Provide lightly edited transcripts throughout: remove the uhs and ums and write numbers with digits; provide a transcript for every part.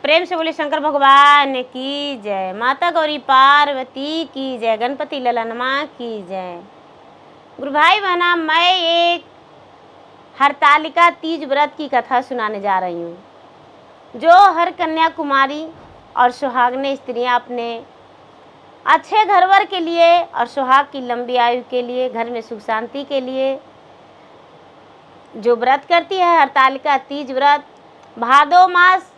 प्रेम से बोले शंकर भगवान की जय। माता गौरी पार्वती की जय। गणपति ललनमा की जय। गुरु भाई बहना, मैं एक हरतालिका तीज व्रत की कथा सुनाने जा रही हूँ, जो हर कन्या कुमारी और सुहागने स्त्रियाँ अपने अच्छे घरवर के लिए और सुहाग की लंबी आयु के लिए, घर में सुख शांति के लिए जो व्रत करती है, हरतालिका तीज व्रत। भादो मास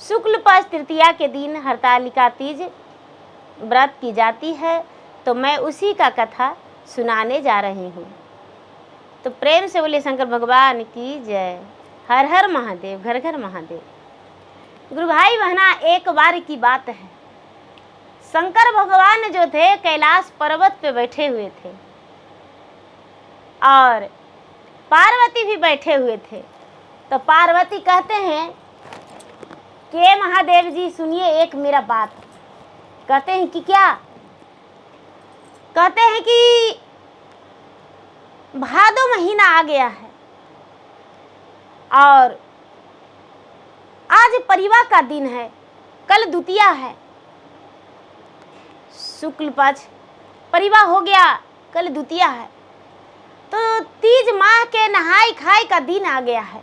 शुक्ल पक्ष तृतीया के दिन हरतालिका तीज व्रत की जाती है, तो मैं उसी का कथा सुनाने जा रही हूँ। तो प्रेम से बोले शंकर भगवान की जय। हर हर महादेव, घर घर महादेव। गुरु भाई बहना, एक बार की बात है, शंकर भगवान जो थे कैलाश पर्वत पे बैठे हुए थे और पार्वती भी बैठे हुए थे। तो पार्वती कहते हैं कि महादेव जी सुनिए एक मेरा बात। कहते हैं कि क्या? कहते हैं कि भादो महीना आ गया है और आज परिवा का दिन है, कल द्वितीया है, शुक्ल पक्ष परिवा हो गया, कल द्वितीया है, तो तीज माह के नहाई खाई का दिन आ गया है।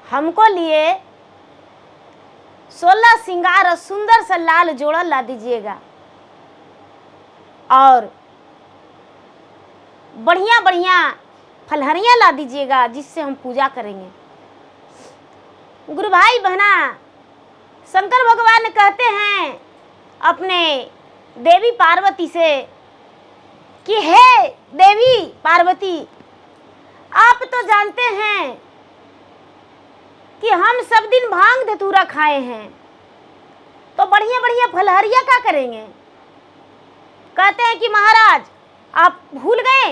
हमको लिए 16 श्रृंगार और सुंदर सा लाल जोड़ा ला दीजिएगा और बढ़िया बढ़िया फलहरियाँ ला दीजिएगा जिससे हम पूजा करेंगे। गुरु भाई बहना, शंकर भगवान कहते हैं अपने देवी पार्वती से कि हे देवी पार्वती, आप तो जानते हैं कि हम सब दिन भांग धतूरा खाए हैं, तो बढ़िया बढ़िया फलहरिया क्या करेंगे? कहते हैं कि महाराज आप भूल गए,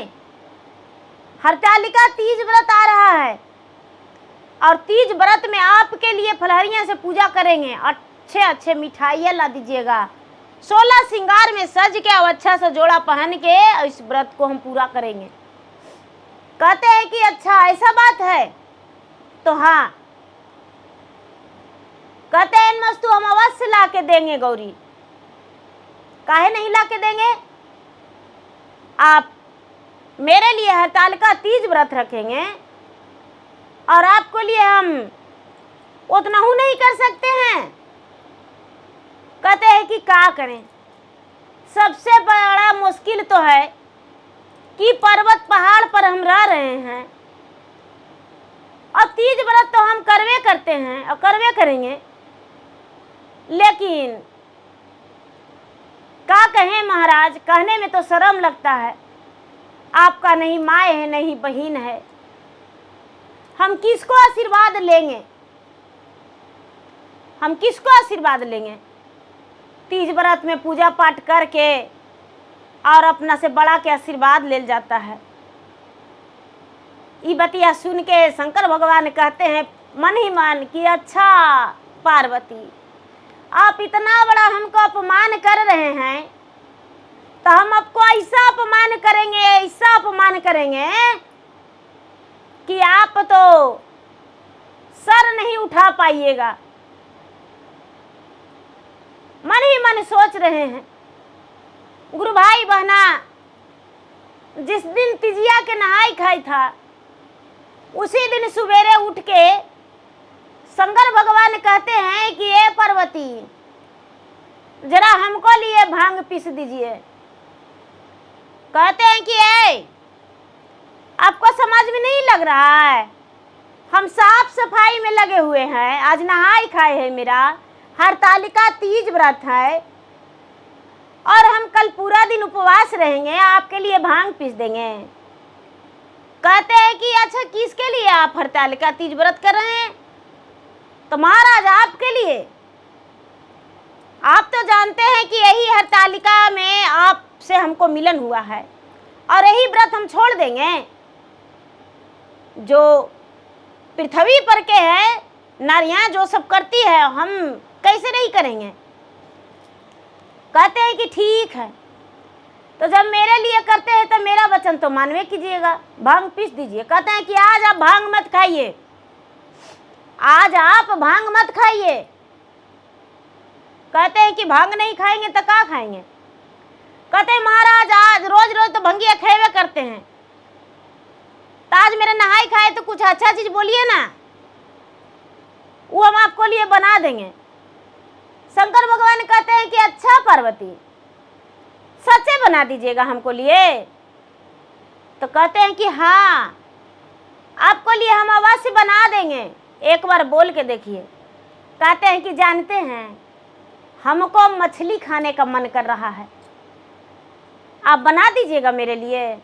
हरतालिका तीज व्रत आ रहा है और तीज व्रत में आपके लिए फलहरिया से पूजा करेंगे। अच्छे अच्छे मिठाइयाँ ला दीजिएगा, 16 श्रृंगार में सज के और अच्छा सा जोड़ा पहन के इस व्रत को हम पूरा करेंगे। कहते हैं कि अच्छा ऐसा बात है, तो हाँ। कहते हैं इन वस्तु हम अवश्य ला के देंगे गौरी। काहे नहीं ला के देंगे? आप मेरे लिए हरतालिका तीज व्रत रखेंगे और आपको लिए हम उतना ही नहीं कर सकते हैं। कहते हैं कि क्या करें? सबसे बड़ा मुश्किल तो है कि पर्वत पहाड़ पर हम रह रहे हैं और तीज व्रत तो हम करवे करते हैं और करवे करेंगे, लेकिन क्या कहें महाराज, कहने में तो शर्म लगता है। आपका नहीं माँ है नहीं बहन है, हम किसको आशीर्वाद लेंगे? हम किसको आशीर्वाद लेंगे? तीज व्रत में पूजा पाठ करके और अपना से बड़ा के आशीर्वाद ले जाता है। ये बतिया सुन के शंकर भगवान कहते हैं मन ही मन कि अच्छा पार्वती, आप इतना बड़ा हमको अपमान कर रहे हैं, तो हम आपको ऐसा अपमान करेंगे, ऐसा अपमान करेंगे कि आप तो सर नहीं उठा पाइएगा। मन ही मन सोच रहे हैं। गुरु भाई बहना, जिस दिन तिजिया के नहाई खाई था, उसी दिन सवेरे उठ के शंकर भगवान कहते हैं कि ए पार्वती, जरा हमको लिए भांग पीस दीजिए। कहते हैं कि ए, आपको समझ में नहीं लग रहा है, हम साफ सफाई में लगे हुए हैं, आज नहाई खाए है, मेरा हरतालिका तीज व्रत है और हम कल पूरा दिन उपवास रहेंगे, आपके लिए भांग पीस देंगे। कहते हैं कि अच्छा किसके लिए आप हरतालिका तीज व्रत कर रहे हैं? तो महाराज आपके लिए। आप तो जानते हैं कि यही हरतालिका में आपसे हमको मिलन हुआ है और यही व्रत हम छोड़ देंगे? जो पृथ्वी पर के है नारियां जो सब करती है, हम कैसे नहीं करेंगे? कहते हैं कि ठीक है, तो जब मेरे लिए करते हैं तो मेरा वचन तो मानवे कीजिएगा, भांग पीस दीजिए। कहते हैं कि आज आप भांग मत खाइए, आज आप भांग मत खाइए, कहते हैं कि भांग नहीं खाएंगे तो क्या खाएंगे? कहते हैं महाराज आज रोज रोज तो भंगिया खेवे करते हैं, तो आज मेरे नहाई खाए तो कुछ अच्छा चीज बोलिए ना, वो हम आपको लिए बना देंगे। शंकर भगवान कहते हैं कि अच्छा पार्वती, सच्चे बना दीजिएगा हमको लिए। तो कहते हैं कि हाँ आपको लिए हम अवश्य बना देंगे, एक बार बोल के देखिए। कहते हैं कि जानते हैं हमको मछली खाने का मन कर रहा है, आप बना दीजिएगा मेरे लिए।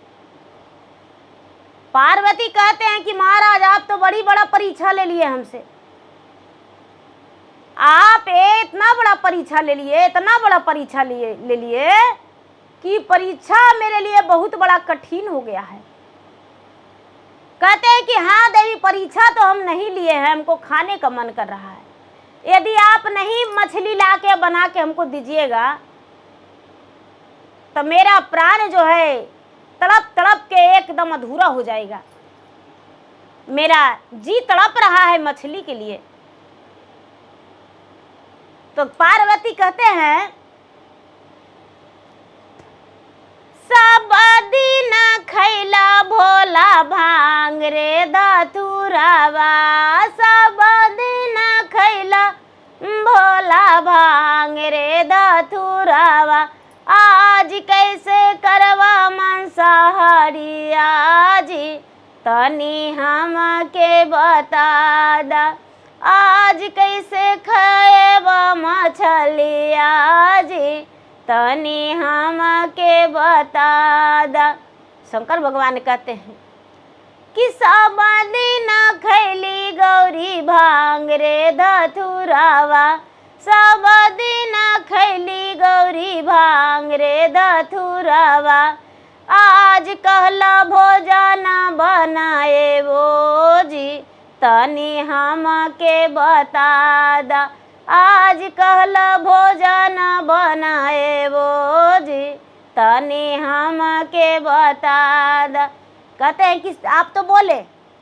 पार्वती कहते हैं कि महाराज आप तो बड़ी बड़ा परीक्षा ले लिए हमसे, आप इतना बड़ा परीक्षा ले लिए, इतना बड़ा परीक्षा ले लिए कि परीक्षा मेरे लिए बहुत बड़ा कठिन हो गया है। कहते हैं कि हाँ देवी परीक्षा तो हम नहीं लिए हैं, हमको खाने का मन कर रहा है, यदि आप नहीं मछली ला के बना के हमको दीजिएगा तो मेरा प्राण जो है तड़प तड़प के एकदम अधूरा हो जाएगा, मेरा जी तड़प रहा है मछली के लिए। तो पार्वती कहते हैं सब दिन खैला भोला भांग रे धतूरावा, सब दिन खैला भोला भांग रे धतूरावा, आज कैसे करवा मांसाहारी आजी तनी हम के बता दा, आज कैसे खाएबा मछली आजी तनी हम के बता दा। शंकर भगवान कहते हैं कि सब दिन खैली गौरी भांग रे धतूरावा, सब दिन खैली गौरी भांग रे धतूरावा, आज कहला भोजन बनाए वो जी तनी हम के बता दा, आज कहला भोजन बनाए वो जी तनी हम के बता दा। कहते हैं कि आप तो बोले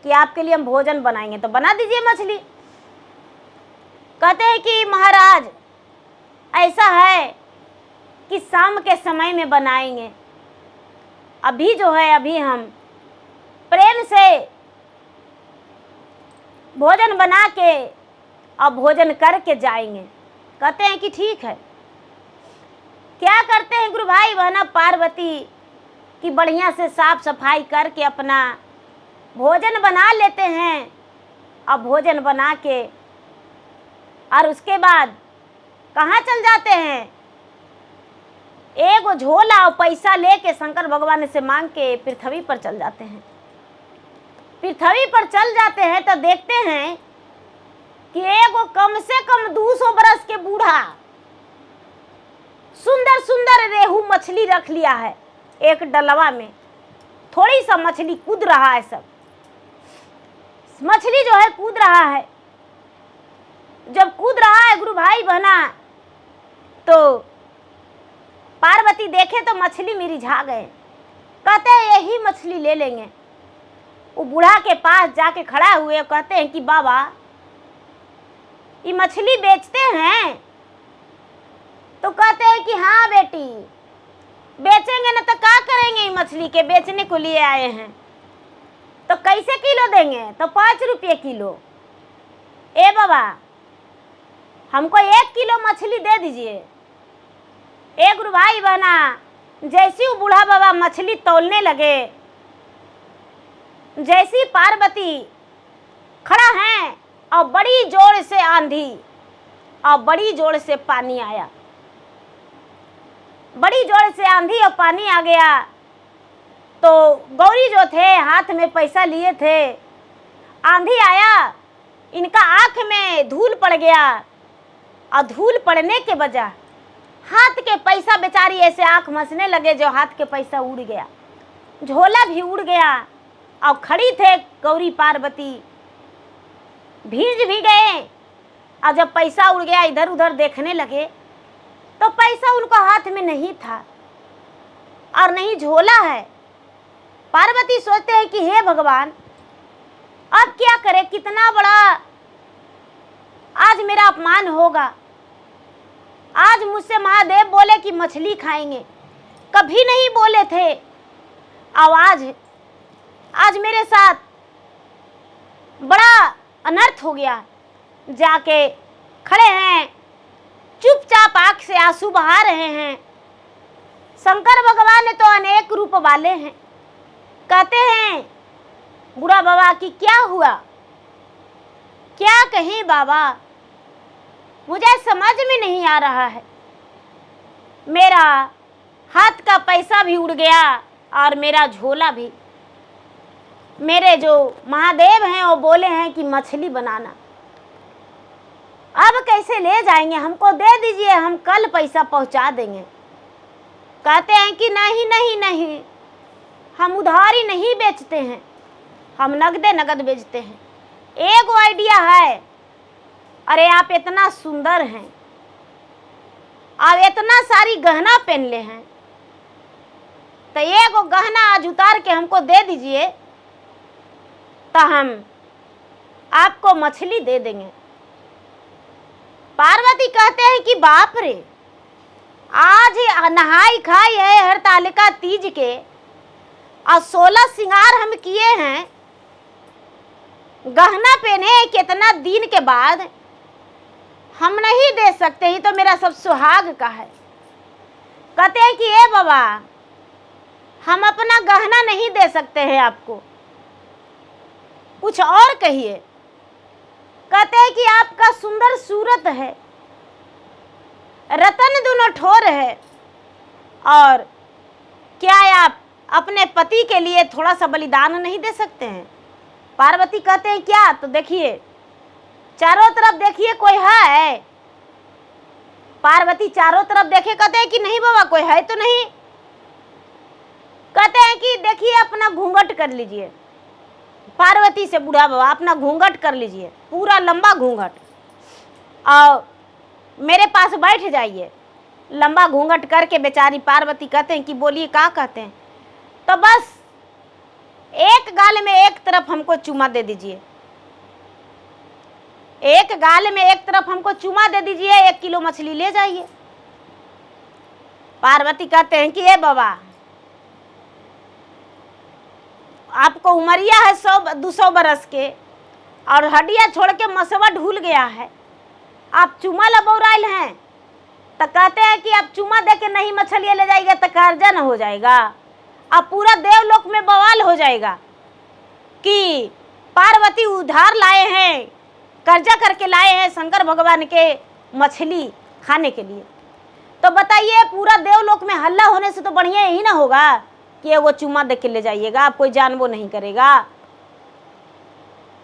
कि आपके लिए हम भोजन बनाएंगे, तो बना दीजिए मछली। कहते हैं कि महाराज ऐसा है कि शाम के समय में बनाएंगे, अभी जो है अभी हम प्रेम से भोजन बना के अब भोजन करके जाएंगे। कहते हैं कि ठीक है। क्या करते हैं गुरु भाई बहना पार्वती कि बढ़िया से साफ सफाई करके अपना भोजन बना लेते हैं। अब भोजन बना के और उसके बाद कहाँ चल जाते हैं, एक झोला और पैसा लेके शंकर भगवान से मांग के पृथ्वी पर चल जाते हैं। पृथ्वी पर चल जाते हैं तो देखते हैं कि एगो कम से कम 200 बरस के बूढ़ा सुंदर सुंदर रेहू मछली रख लिया है एक डलवा में। थोड़ी सा मछली कूद रहा है, सब मछली जो है कूद रहा है। जब कूद रहा है गुरु भाई बहना तो पार्वती देखे तो मछली मिर्झा गए। कहते हैं यही मछली ले लेंगे। वो बूढ़ा के पास जाके खड़ा हुए कहते हैं कि बाबा ये मछली बेचते हैं? तो कहते हैं कि हाँ बेटी बेचेंगे ना, तो क्या करेंगे, ये मछली के बेचने को लिए आए हैं। तो कैसे किलो देंगे? तो 5 रुपये किलो। ए बाबा हमको 1 किलो मछली दे दीजिए। एक गुरु भाई बहना जैसी वो बूढ़ा बाबा मछली तौलने लगे, जैसी पार्वती खड़ा है और बड़ी जोर से आंधी और बड़ी जोर से पानी आया, बड़ी जोर से आंधी और पानी आ गया। तो गौरी जो थे हाथ में पैसा लिए थे, आंधी आया, इनका आंख में धूल पड़ गया और धूल पड़ने के वजह हाथ के पैसा बेचारी ऐसे आंख मसने लगे, जो हाथ के पैसा उड़ गया, झोला भी उड़ गया। और खड़ी थे गौरी पार्वती, भीज भी गए। और जब पैसा उड़ गया इधर उधर देखने लगे तो पैसा उनको हाथ में नहीं था और नहीं झोला है। पार्वती सोचते हैं कि हे भगवान अब क्या करें, कितना बड़ा आज मेरा अपमान होगा, आज मुझसे महादेव बोले कि मछली खाएंगे, कभी नहीं बोले थे। आवाज आज मेरे साथ बड़ा अनर्थ हो गया। जाके खड़े हैं, चुपचाप आंख से आंसू बहा रहे हैं। शंकर भगवान ने तो अनेक रूप वाले हैं। कहते हैं बुढ़ा बाबा कि क्या हुआ, क्या कहें बाबा, मुझे समझ में नहीं आ रहा है। मेरा हाथ का पैसा भी उड़ गया और मेरा झोला भी। मेरे जो महादेव हैं वो बोले हैं कि मछली बनाना, अब कैसे ले जाएंगे, हमको दे दीजिए, हम कल पैसा पहुंचा देंगे। कहते हैं कि नहीं नहीं नहीं, हम उधारी नहीं बेचते हैं, हम नगदे नगद बेचते हैं। एक आइडिया है, अरे आप इतना सुंदर हैं, आप इतना सारी गहना पहन ले हैं, तो एक गहना आज उतार के हमको दे दीजिए, तो हम आपको मछली दे देंगे। पार्वती कहते हैं कि बाप रे, आज नहाई खाई है हरतालिका तीज के और 16 श्रृंगार हम किए हैं, गहना पहने कितना दिन के बाद, हम नहीं दे सकते, ही तो मेरा सब सुहाग का है। कहते हैं कि ए बाबा, हम अपना गहना नहीं दे सकते हैं आपको, कुछ और कहिए। कहते हैं कि आपका सुंदर सूरत है, रतन दोनों ठोर है, और क्या आप अपने पति के लिए थोड़ा सा बलिदान नहीं दे सकते हैं। पार्वती कहते हैं क्या, तो देखिए चारों तरफ देखिए कोई है। पार्वती चारों तरफ देखे, कहते हैं कि नहीं बाबा कोई है तो नहीं। कहते हैं कि देखिए अपना घूंघट कर लीजिए। पार्वती से बूढ़ा बाबा अपना घूंघट कर लीजिए, पूरा लंबा घूंघट, और मेरे पास बैठ जाइए। लंबा घूंघट करके बेचारी पार्वती कहते हैं कि बोलिए क्या कहते हैं, तो बस एक गाल में एक तरफ हमको चुमा दे दीजिए, एक गाल में एक तरफ हमको चुमा दे दीजिए, 1 किलो मछली ले जाइए। पार्वती कहते हैं कि ए बाबा, आपको उमरिया है 100-200 बरस के, और हड्डियां छोड़ के मसवा ढूल गया है, आप चुमा लबौराइल हैं। तो कहते हैं कि आप चुमा दे के नहीं मछलियाँ ले जाएगा तो कर्जा न हो जाएगा, अब पूरा देवलोक में बवाल हो जाएगा कि पार्वती उधार लाए हैं, कर्जा करके लाए हैं शंकर भगवान के मछली खाने के लिए। तो बताइए, पूरा देवलोक में हल्ला होने से तो बढ़िया यही ना होगा कि वो चुम्मा दे के ले जाइएगा, आप कोई जानबो नहीं करेगा।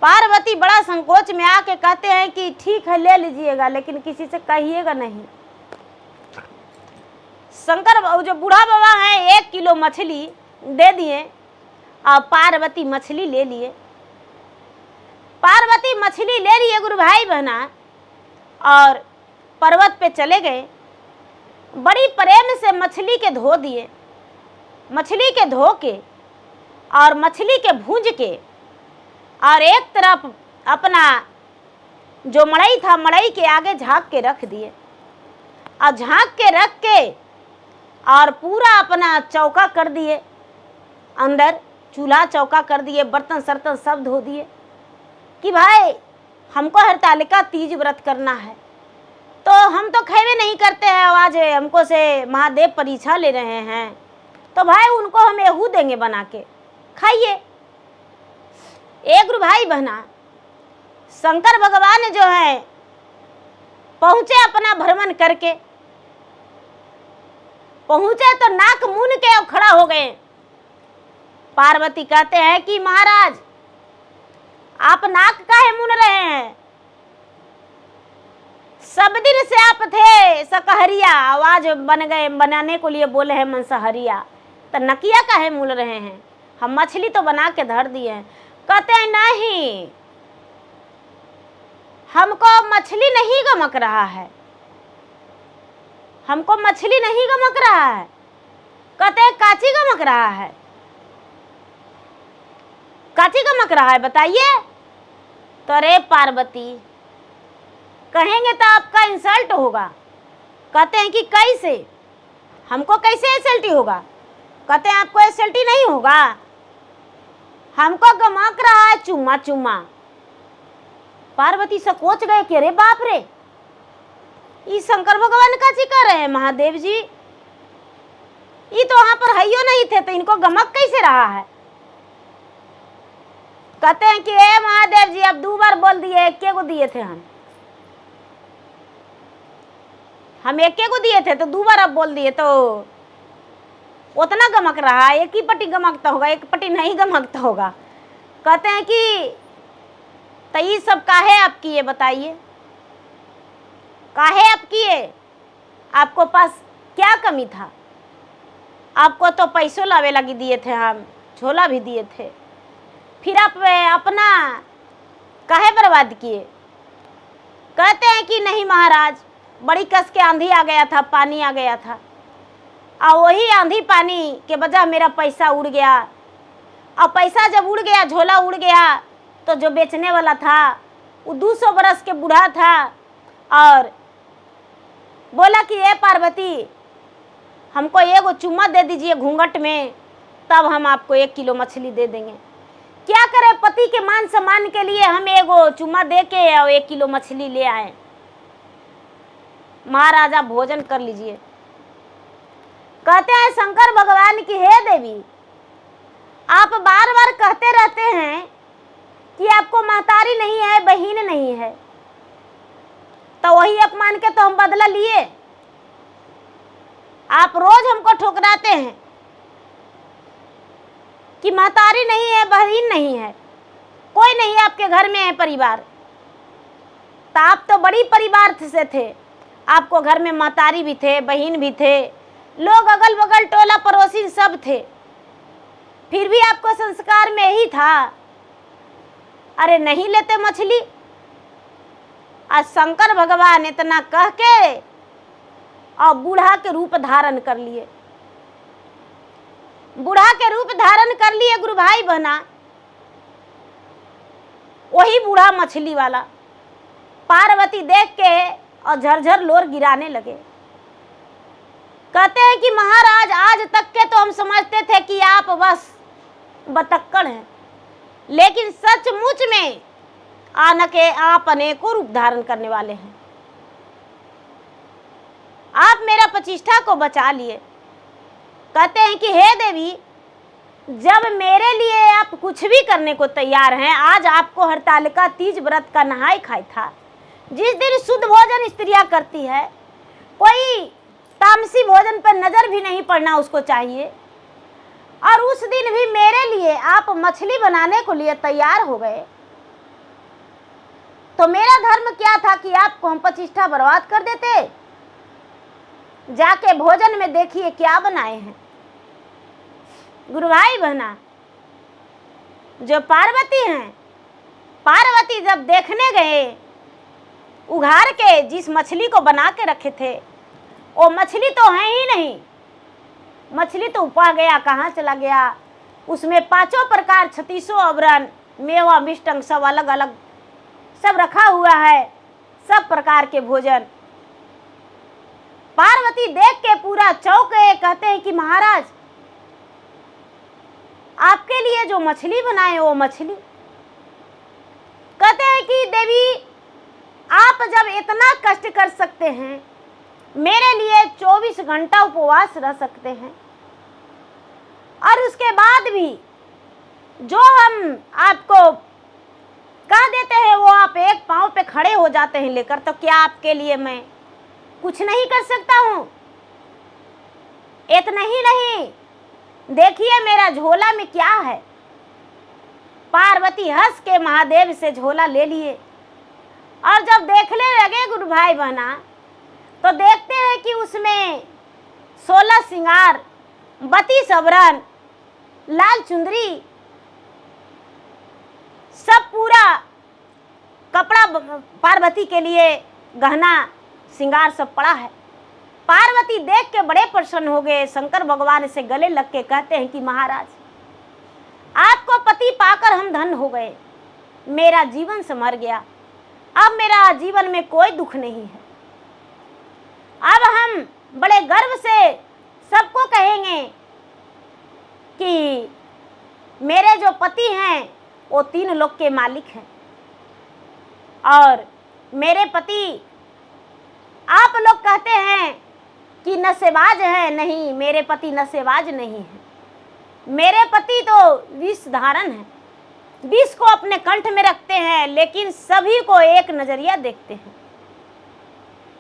पार्वती बड़ा संकोच में आके कहते हैं कि ठीक है ले लीजिएगा, लेकिन किसी से कहिएगा नहीं। शंकर जो बूढ़ा बाबा हैं 1 किलो मछली दे दिए और पार्वती मछली ले लिए। पार्वती मछली ले लिए गुरु भाई बहना, और पर्वत पे चले गए। बड़ी प्रेम से मछली के धो दिए, मछली के धो के और मछली के भूंज के, और एक तरफ अपना जो मड़ई था मड़ई के आगे झाँक के रख दिए, और झाँक के रख के और पूरा अपना चौका कर दिए, अंदर चूल्हा चौका कर दिए, बर्तन सर्तन सब धो दिए कि भाई हमको हरतालिका तीज व्रत करना है, तो हम तो खेवे नहीं करते हैं, आज हमको से महादेव परीक्षा ले रहे हैं, तो भाई उनको हम एहू देंगे बना के, खाइए। एक गुरु भाई बहना, शंकर भगवान जो है पहुँचे अपना भ्रमण करके, पहुँचे तो नाक मूंद के खड़ा हो गए। पार्वती कहते हैं कि महाराज आप नाक काहे मूंद रहे हैं, सब दिन से आप थे सकहरिया, आवाज बन गए, बनाने को लिए बोले हैं मंसहरिया, तो नकिया काहे मूल रहे हैं, हम मछली तो बना के धर दिए हैं। कहते हैं नहीं, हमको मछली नहीं गमक रहा है, हमको मछली नहीं गमक रहा है। कहते हैं काची गमक रहा है, काची गमक रहा है बताइए। तो अरे पार्वती, कहेंगे तो आपका इंसल्ट होगा, कहते हैं कि कैसे, हमको कैसे एसएलटी होगा? कहते हैं आपको एसएलटी नहीं होगा, हमको गमक रहा है चुम्मा चुम्मा। पार्वती सकोच गए कि अरे बाप रे, ये शंकर भगवान का जी कर रहे हैं महादेव जी, ये तो वहां पर हइयो नहीं थे तो इनको गमक कैसे रहा है? कहते हैं कि ए महादेव जी अब 2 बार बोल दिए, एक को दिए थे हम एक को दिए थे तो 2 बार अब बोल दिए तो उतना गमक रहा है, एक ही पट्टी गमकता होगा, एक पट्टी नहीं गमकता होगा। कहते हैं कि तो ये सब काहे आप किए बताइए, काहे आप किए? आपको पास क्या कमी था? आपको तो पैसों लावे लगी दिए थे हम, झोला भी दिए थे, फिर आप अपना काहे बर्बाद किए? कहते हैं कि नहीं महाराज, बड़ी कस के आंधी आ गया था, पानी आ गया था, और वही आंधी पानी के वजह मेरा पैसा उड़ गया, और पैसा जब उड़ गया, झोला उड़ गया, तो जो बेचने वाला था वो 200 बरस के बूढ़ा था और बोला कि ए पार्वती हमको एगो चुम्मा दे दीजिए घूंघट में, तब हम आपको 1 किलो मछली दे देंगे। क्या करें, पति के मान सम्मान के लिए हम एगो चुम्मा दे के और 1 किलो मछली ले आए। महाराजा भोजन कर लीजिए। कहते हैं शंकर भगवान की हे देवी, आप बार बार कहते रहते हैं कि आपको महतारी नहीं है, बहन नहीं है, तो वही अपमान के तो हम बदला लिए। आप रोज हमको ठुकराते हैं कि महतारी नहीं है, बहन नहीं है, कोई नहीं आपके घर में है परिवार, तो आप तो बड़ी परिवार से थे, आपको घर में महतारी भी थे, बहन भी थे, लोग अगल बगल टोला पड़ोसी सब थे, फिर भी आपको संस्कार में ही था, अरे नहीं लेते मछली। आज शंकर भगवान इतना कह के और बूढ़ा के रूप धारण कर लिए, बूढ़ा के रूप धारण कर लिए गुरु भाई बहना, वही बूढ़ा मछली वाला। पार्वती देख के और झरझर लोर गिराने लगे। कहते हैं कि महाराज आज तक के तो हम समझते थे कि आप बस बतक्कड़ हैं, लेकिन सचमुच में आनके आप अनेकों रूप धारण करने वाले हैं। आप मेरा प्रतिष्ठा को बचा लिए। कहते हैं कि हे देवी, जब मेरे लिए आप कुछ भी करने को तैयार हैं, आज आपको हरतालिका तीज व्रत का नहाय खाई था, जिस दिन शुद्ध भोजन स्त्रियां करती है, कोई तामसी भोजन पर नजर भी नहीं पड़ना उसको चाहिए, और उस दिन भी मेरे लिए आप मछली बनाने को लिए तैयार हो गए, तो मेरा धर्म क्या था कि आपको हम प्रतिष्ठा बर्बाद कर देते? जाके भोजन में देखिए क्या बनाए हैं। गुरु भाई बहना, जो पार्वती हैं, पार्वती जब देखने गए, उघार के जिस मछली को बना के रखे थे, वो मछली तो है ही नहीं, मछली तो उपा गया, कहाँ चला गया? उसमें 5 प्रकार 36 आवरण, मेवा मिष्टंग सब अलग अलग सब रखा हुआ है, सब प्रकार के भोजन। पार्वती देख के पूरा चौंक गए। कहते हैं कि महाराज आपके लिए जो मछली बनाए वो मछली। कहते हैं कि देवी आप जब इतना कष्ट कर सकते हैं, मेरे लिए 24 घंटा उपवास रह सकते हैं, और उसके बाद भी जो हम आपको कह देते हैं वो आप एक पांव पे खड़े हो जाते हैं लेकर, तो क्या आपके लिए मैं कुछ नहीं कर सकता हूं? इतना ही नहीं, देखिए मेरा झोला में क्या है। पार्वती हंस के महादेव से झोला ले लिए, और जब देखने लगे गुरु भाई बहना, तो देखते हैं कि उसमें 16 श्रृंगार, 32 आवरण, लाल चुंदरी, सब पूरा कपड़ा पार्वती के लिए गहना श्रृंगार सब पड़ा है। पार्वती देख के बड़े प्रसन्न हो गए, शंकर भगवान से गले लग के कहते हैं कि महाराज आपको पति पाकर हम धन हो गए, मेरा जीवन संवर गया, अब मेरा जीवन में कोई दुख नहीं है। अब हम बड़े गर्व से सबको कहेंगे कि मेरे जो पति हैं वो 3 लोक के मालिक हैं, और मेरे पति, आप लोग कहते हैं कि नशेबाज है, नहीं, मेरे पति नशेबाज नहीं है। मेरे पति तो विष धारण है, विष को अपने कंठ में रखते हैं, लेकिन सभी को एक नजरिया देखते हैं।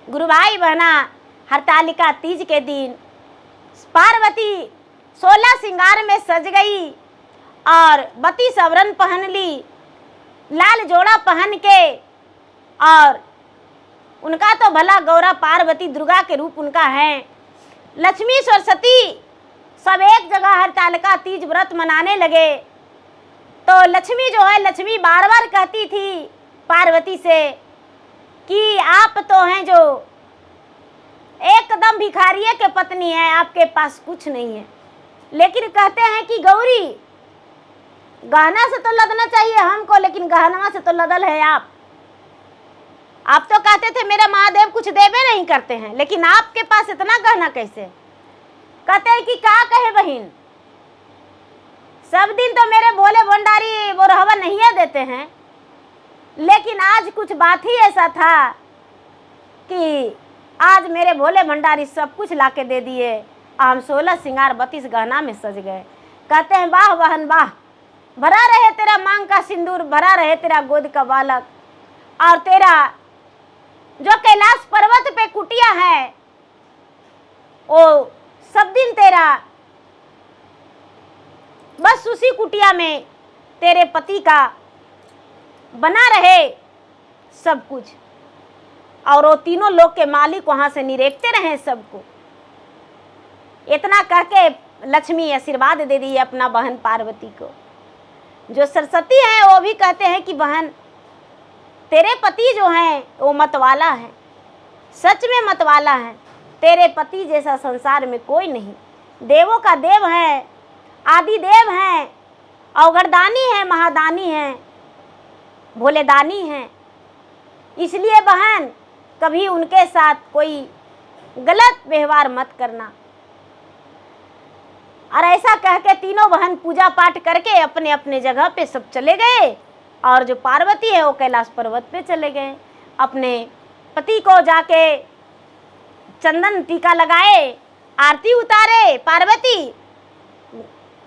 गुरु भाई बहना, हरतालिका तीज के दिन पार्वती 16 श्रृंगार में सज गई और बत्ती सवरन पहन ली, लाल जोड़ा पहन के, और उनका तो भला गौरा पार्वती दुर्गा के रूप उनका है। लक्ष्मी सरस्वती सब एक जगह हरतालिका तीज व्रत मनाने लगे। तो लक्ष्मी जो है, लक्ष्मी बार बार कहती थी पार्वती से कि आप तो हैं जो एकदम भिखारिये के पत्नी है, आपके पास कुछ नहीं है। लेकिन कहते हैं कि गौरी, गहना से तो लदना चाहिए हमको, लेकिन गहनवा से तो लदल है आप। आप तो कहते थे मेरा महादेव कुछ देवे नहीं करते हैं, लेकिन आपके पास इतना गहना कैसे? कहते हैं कि क्या कहे बहन, सब दिन तो मेरे भोले भंडारी वो रहवा नहीं देते हैं, लेकिन आज कुछ बात ही ऐसा था कि आज मेरे भोले भंडारी सब कुछ लाके दे दिए। हम 16 श्रृंगार 32 गहना में सज गए। कहते हैं वाह बहन वाह, भरा रहे तेरा मांग का सिंदूर, भरा रहे तेरा गोद का बालक, और तेरा जो कैलाश पर्वत पे कुटिया है वो सब दिन तेरा, बस उसी कुटिया में तेरे पति का बना रहे सब कुछ, और वो 3 लोक के मालिक वहां से निरेखते रहे सबको। इतना करके लक्ष्मी आशीर्वाद दे दी अपना बहन पार्वती को। जो सरस्वती है वो भी कहते हैं कि बहन, तेरे पति जो हैं वो मतवाला है, सच में मतवाला है। तेरे पति जैसा संसार में कोई नहीं, देवों का देव है, आदि देव हैं, अवगरदानी है, महादानी है, भोलेदानी है। इसलिए बहन कभी उनके साथ कोई गलत व्यवहार मत करना। और ऐसा कह के 3 बहन पूजा पाठ करके अपने अपने जगह पे सब चले गए, और जो पार्वती है वो कैलाश पर्वत पे चले गए। अपने पति को जाके चंदन टीका लगाए, आरती उतारे पार्वती,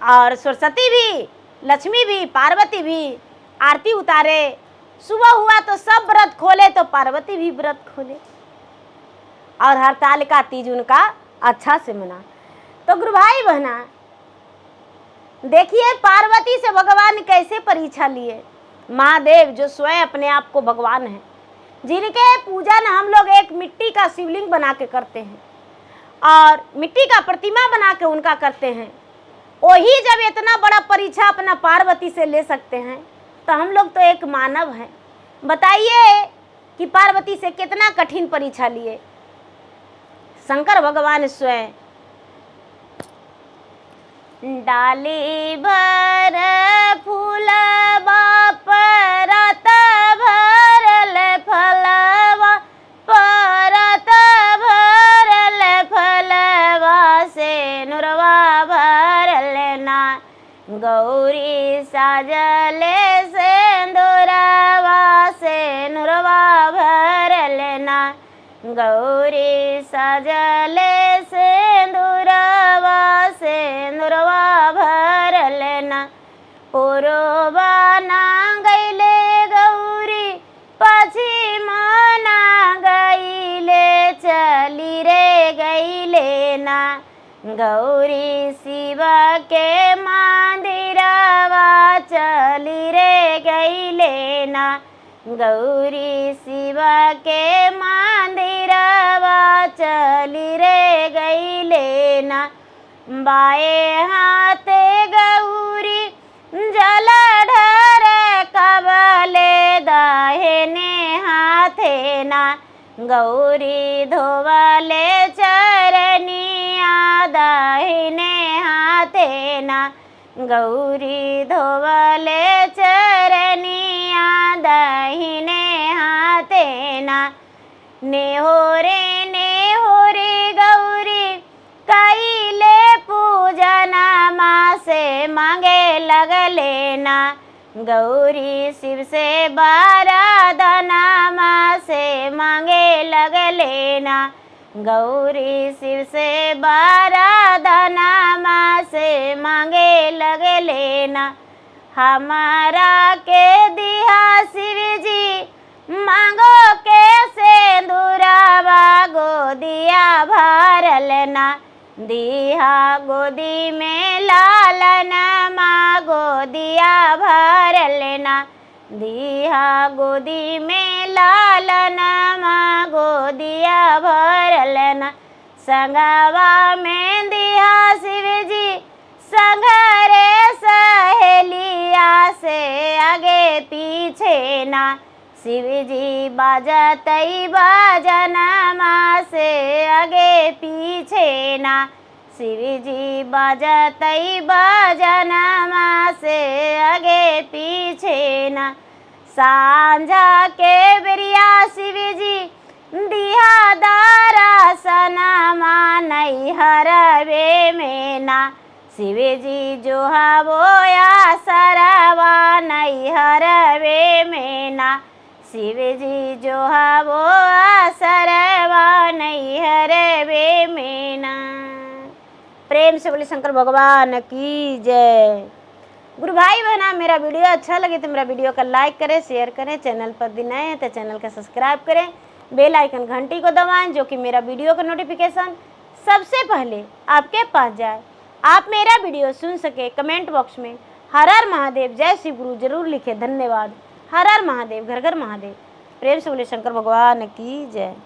और सरस्वती भी, लक्ष्मी भी, पार्वती भी आरती उतारे। सुबह हुआ तो सब व्रत खोले, तो पार्वती भी व्रत खोले, और हरतालिका तीज उनका अच्छा से मना। तो गुरु भाई बहना, देखिए पार्वती से भगवान कैसे परीक्षा लिए। महादेव जो स्वयं अपने आप को भगवान है, जिनके पूजन हम लोग एक मिट्टी का शिवलिंग बना के करते हैं और मिट्टी का प्रतिमा बना के उनका करते हैं, वही जब इतना बड़ा परीक्षा अपना पार्वती से ले सकते हैं, तो हम लोग तो एक मानव हैं। बताइए कि पार्वती से कितना कठिन परीक्षा लिए। शंकर भगवान स्वयं डाली भर फूलबा परत भरल फलवा, परत भरल फलवा से नुरवा भरल ना, गौरी साजले सेंदूरवा से नुरवा भरल ना, गौरी साजले सेंदूरवा से नुरवा भरल ना। पूर्वा ना गईले गौरी, पश्चिम ना गईले, चली रे गईले ना, गौरी शिव के मंदिरवा चली रे गईले ना, गौरी शिव के मंदिरवा चली रे गईले ना। बाएं हाथे गौरी जल ढर कबले, दाहिने हाथे ना, गौरी धोवले चरनिया, दाहिने हाथे ना, गौरी धोवले चरनिया, दाहिने हाथे ना। नेहोरे नेहोरे लेना। गौरी शिव से वरदानमा से मांगे लग लेना। गौरी शिव से वरदानमा से मांगे लग लेना। हमारा के दिया शिव जी मांगो के सिंदूरवा गोदिया भर लेना। दिया गोदी में लालना माँ गोदिया भर लेना। दिया गोदी में लालना माँ गोदिया भर लेना। संगवा में दिया शिव जी संघरे सहेलिया से आगे पीछे ना। शिव जी बाजतई बाजनमा से आगे पीछे ना। शिव जी बाजतई बाजनमा से आगे पीछे ना। सांझा के बेरिया शिव जी दिया दरसनमा नैहरवे में ना। शिव जी जो हवोया सरवा नैहरवे में ना। शिव जी जो हवो सरवा नैहरवे में ना। प्रेम से बोले शंकर भगवान की जय। गुरु भाई बहना, मेरा वीडियो अच्छा लगे तो मेरा वीडियो का लाइक करें, शेयर करें। चैनल पर भी नए हैं तो चैनल का सब्सक्राइब करें। बेल आइकन घंटी को दबाएं जो कि मेरा वीडियो का नोटिफिकेशन सबसे पहले आपके पास जाए। आप मेरा वीडियो सुन सके। कमेंट बॉक्स में हर हर महादेव जय शिव गुरु जरूर लिखे। धन्यवाद। हर हर महादेव, घर घर महादेव। प्रेम से बोले शंकर भगवान की जय।